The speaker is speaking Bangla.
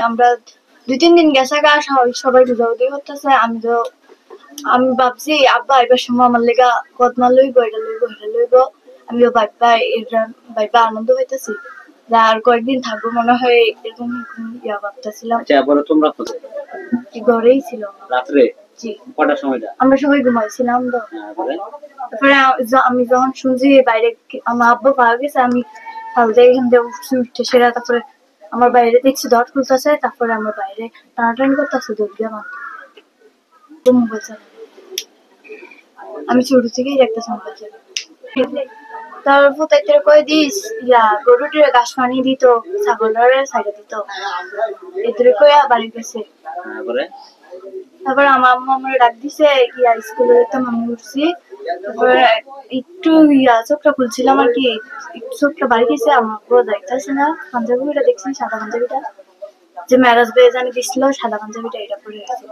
আমরা 2-3 দিন গেছে গা, সবাই বুঝাবুঝি করতেছে। আমি ভাবছি আব্বা এবার সময় আমার লেগা কদমা লইব, এটা লইব। আমিও ভাইবা আনন্দ পাইতেছি। আর কয়েকদিন থাকবো মনে হয়, এরকম ভাবতেছিলাম। তোমরা কোথায়? ঘরেই ছিল রাত্রে। জি। কটার সময়টা? আমরা সবাই ঘুমাইছিলাম তো। তারপরে আমি যখন শুনছি বাইরে আমার আব্বা পাওয়া গেছে, আমি ফালতে এখান দিয়ে উঠতে সেরা। তারপরে আমার বাইরে দেখছি দর খুলতেছে, তারপরে আমার বাইরে টানাটানি করতেছে, দৌড় দিয়ে আমার মোবাইল চালানো। আমি ছোট থেকেই দেখতেছি মোবাইল চালানো। তারপর তাইতে কয়ে দিস গরুটির ঘাস পানি দিত, ছাগলের সাইডে দিত, এদের কয়ে বাড়ি গেছে। তারপরে আমার আম্মা আমার ডাক দিছে, স্কুলে যেতাম, আমি উঠছি। তারপরে একটু চোখটা খুলছিলাম আর কি, একটু চোখটা বাড়ি গেছে। আমার পুরো দেখতেছে না, পাঞ্জাবিটা দেখছি, সাদা পাঞ্জাবিটা যে ম্যারেজ বেয়ে জানি দিছিল, সাদা পাঞ্জাবিটা এটা পরে গেছে।